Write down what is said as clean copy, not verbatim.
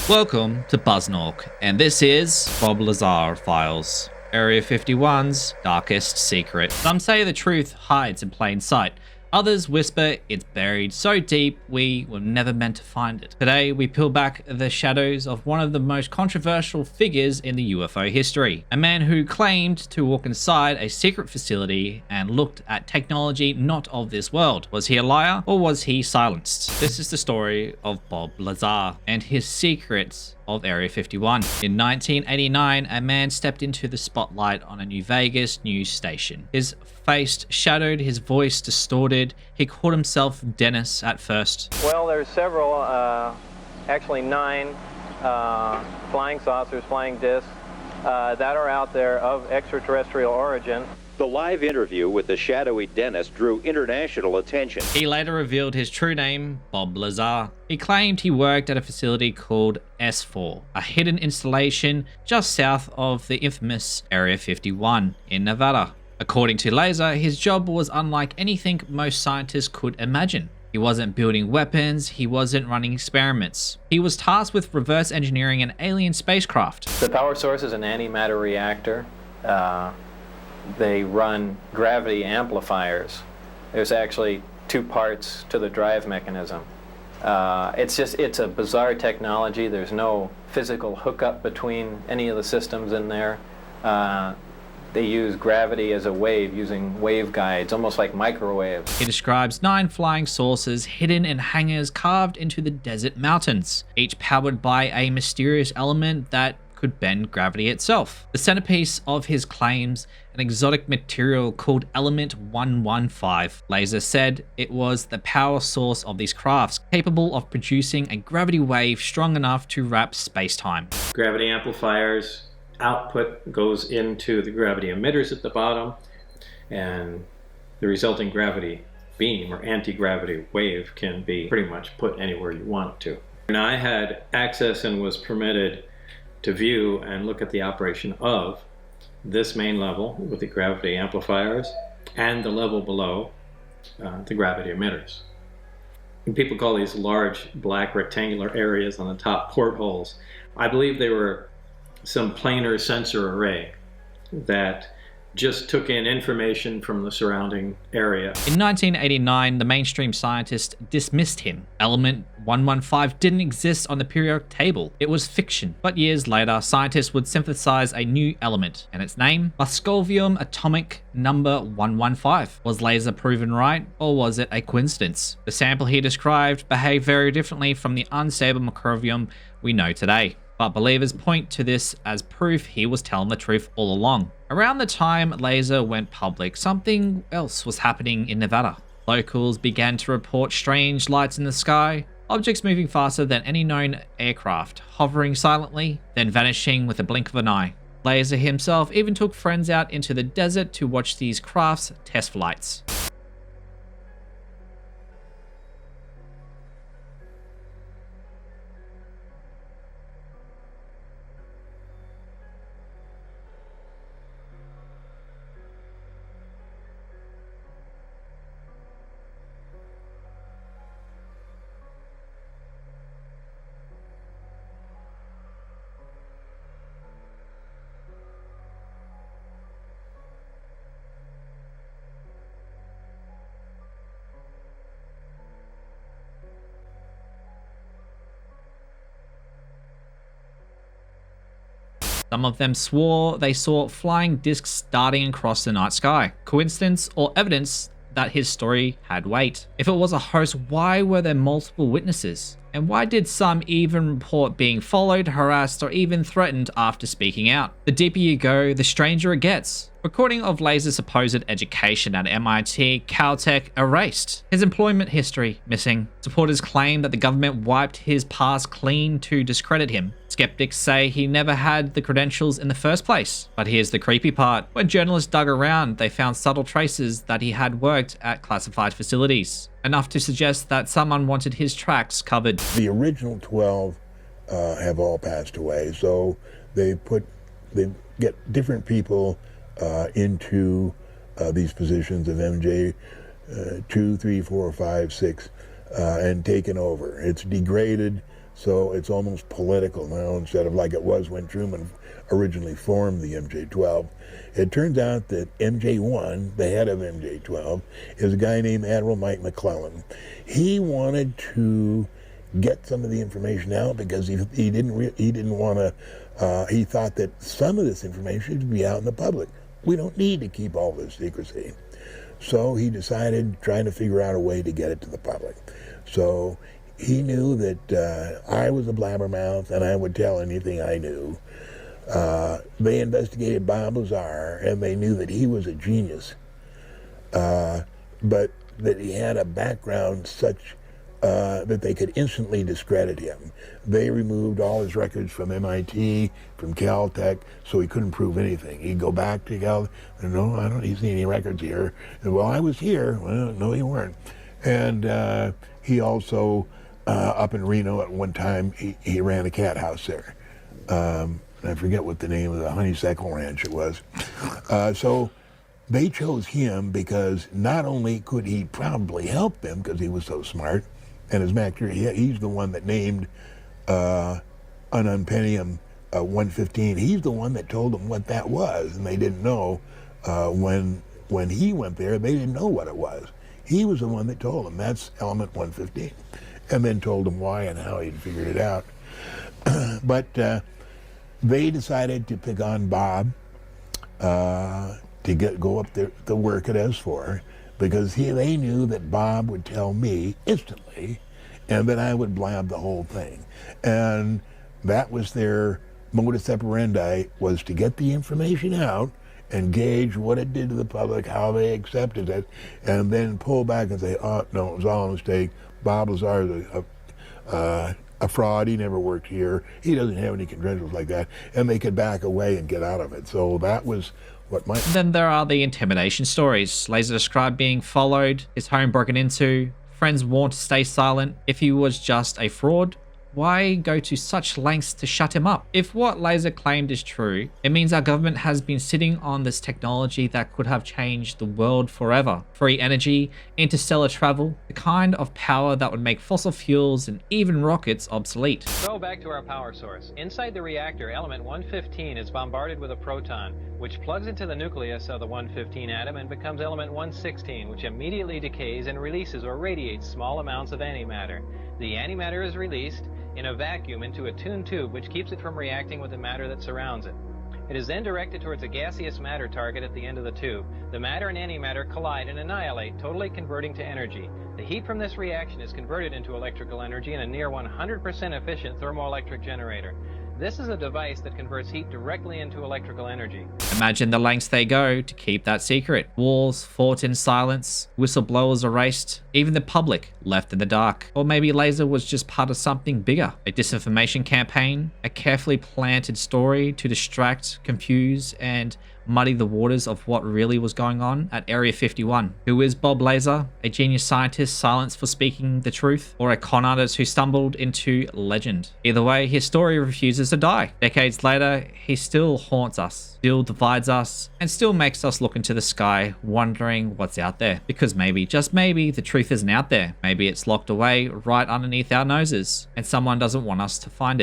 Welcome to Buzznork, and this is Bob Lazar Files, Area 51's darkest secret. Some say the truth hides in plain sight. Others whisper it's buried so deep we were never meant to find it. Today, we peel back the shadows of one of the most controversial figures in the UFO history. A man who claimed to walk inside a secret facility and looked at technology not of this world. Was he a liar or was he silenced? This is the story of Bob Lazar and his secrets of Area 51. In 1989, a man stepped into the spotlight on a New Vegas news station. His face shadowed, his voice distorted. He called himself Dennis at first. Well, there's several, actually 9 flying saucers, flying discs that are out there of extraterrestrial origin. The live interview with the shadowy Dennis drew international attention. He later revealed his true name, Bob Lazar. He claimed he worked at a facility called S4, a hidden installation just south of the infamous Area 51 in Nevada. According to Lazar, his job was unlike anything most scientists could imagine. He wasn't building weapons, he wasn't running experiments. He was tasked with reverse engineering an alien spacecraft. The power source is an antimatter reactor. They run gravity amplifiers. There's actually 2 parts to the drive mechanism. It's a bizarre technology. There's no physical hookup between any of the systems in there. They use gravity as a wave, using waveguides, almost like microwaves. He describes 9 flying saucers hidden in hangars carved into the desert mountains, each powered by a mysterious element that could bend gravity itself. The centerpiece of his claims, an exotic material called Element 115. Lazar said it was the power source of these crafts, capable of producing a gravity wave strong enough to wrap space-time. Gravity amplifiers output goes into the gravity emitters at the bottom, and the resulting gravity beam or anti-gravity wave can be pretty much put anywhere you want it to. And I had access and was permitted to view and look at the operation of this main level with the gravity amplifiers and the level below the gravity emitters. And people call these large black rectangular areas on the top portholes. I believe they were some planar sensor array that just took in information from the surrounding area. In 1989, the mainstream scientists dismissed him. Element 115 didn't exist on the periodic table. It was fiction. But years later, scientists would synthesize a new element, and its name, Moscovium atomic number 115. Was Lazar proven right, or was it a coincidence? The sample he described behaved very differently from the unstable microbiome we know today. But believers point to this as proof he was telling the truth all along. Around the time Lazar went public, something else was happening in Nevada. Locals began to report strange lights in the sky, objects moving faster than any known aircraft, hovering silently, then vanishing with a blink of an eye. Lazar himself even took friends out into the desert to watch these crafts test flights. Some of them swore they saw flying discs darting across the night sky. Coincidence or evidence that his story had weight? If it was a hoax, why were there multiple witnesses? And why did some even report being followed, harassed, or even threatened after speaking out? The deeper you go, the stranger it gets. Recording of Lazar's supposed education at MIT, Caltech erased. His employment history missing. Supporters claim that the government wiped his past clean to discredit him. Skeptics say he never had the credentials in the first place. But here's the creepy part. When journalists dug around, they found subtle traces that he had worked at classified facilities. Enough to suggest that someone wanted his tracks covered. The original 12 have all passed away, so they get different people into these positions of MJ 2, 3, 4, 5, 6 and taken over. It's degraded So it's almost political now instead of like it was when Truman originally formed the MJ-12. It turns out that MJ-1, the head of MJ-12, is a guy named Admiral Mike McClellan. He wanted to get some of the information out because he didn't want to. He thought that some of this information should be out in the public. We don't need to keep all this secrecy. So he decided trying to figure out a way to get it to the public. So he knew that I was a blabbermouth and I would tell anything I knew. They investigated Bob Lazar and they knew that he was a genius, but that he had a background such that they could instantly discredit him. They removed all his records from MIT, from Caltech, so he couldn't prove anything. He'd go back to Cal, no, I don't see any records here. And, well, I was here. Well, no, you weren't. And he also, up in Reno at one time, he ran a cat house there. I forget what the name of the honeysuckle ranch it was. So they chose him because not only could he probably help them because he was so smart, and as a matter of fact, he's the one that named ununpennium 115. He's the one that told them what that was, and they didn't know when he went there. They didn't know what it was. He was the one that told them that's element 115, and then told them why and how he'd figured it out. But they decided to pick on Bob to go up there to work at S4 because they knew that Bob would tell me instantly and that I would blab the whole thing. And that was their modus operandi, was to get the information out and gauge what it did to the public, how they accepted it, and then pull back and say, oh, no, it was all a mistake. Bob Lazar is a fraud. He never worked here. He doesn't have any credentials like that. And they could back away and get out of it. So that was what my... Then there are the intimidation stories. Lazar described being followed, his home broken into, friends warned to stay silent. If he was just a fraud, why go to such lengths to shut him up? If what Lazar claimed is true, it means our government has been sitting on this technology that could have changed the world forever. Free energy, interstellar travel, the kind of power that would make fossil fuels and even rockets obsolete. So back to our power source. Inside the reactor, element 115 is bombarded with a proton, which plugs into the nucleus of the 115 atom and becomes element 116, which immediately decays and releases or radiates small amounts of antimatter. The antimatter is released in a vacuum into a tuned tube which keeps it from reacting with the matter that surrounds it. It is then directed towards a gaseous matter target at the end of the tube. The matter and antimatter collide and annihilate, totally converting to energy. The heat from this reaction is converted into electrical energy in a near 100% efficient thermoelectric generator. This is a device that converts heat directly into electrical energy. Imagine the lengths they go to keep that secret. Wars fought in silence, whistleblowers erased, even the public left in the dark. Or maybe Lazar was just part of something bigger. A disinformation campaign, a carefully planted story to distract, confuse, and muddy the waters of what really was going on at Area 51. Who is Bob Lazar? A genius scientist silenced for speaking the truth? Or a con artist who stumbled into legend? Either way, his story refuses to die. Decades later, he still haunts us, still divides us, and still makes us look into the sky, wondering what's out there. Because maybe, just maybe, the truth isn't out there. Maybe it's locked away right underneath our noses, and someone doesn't want us to find it.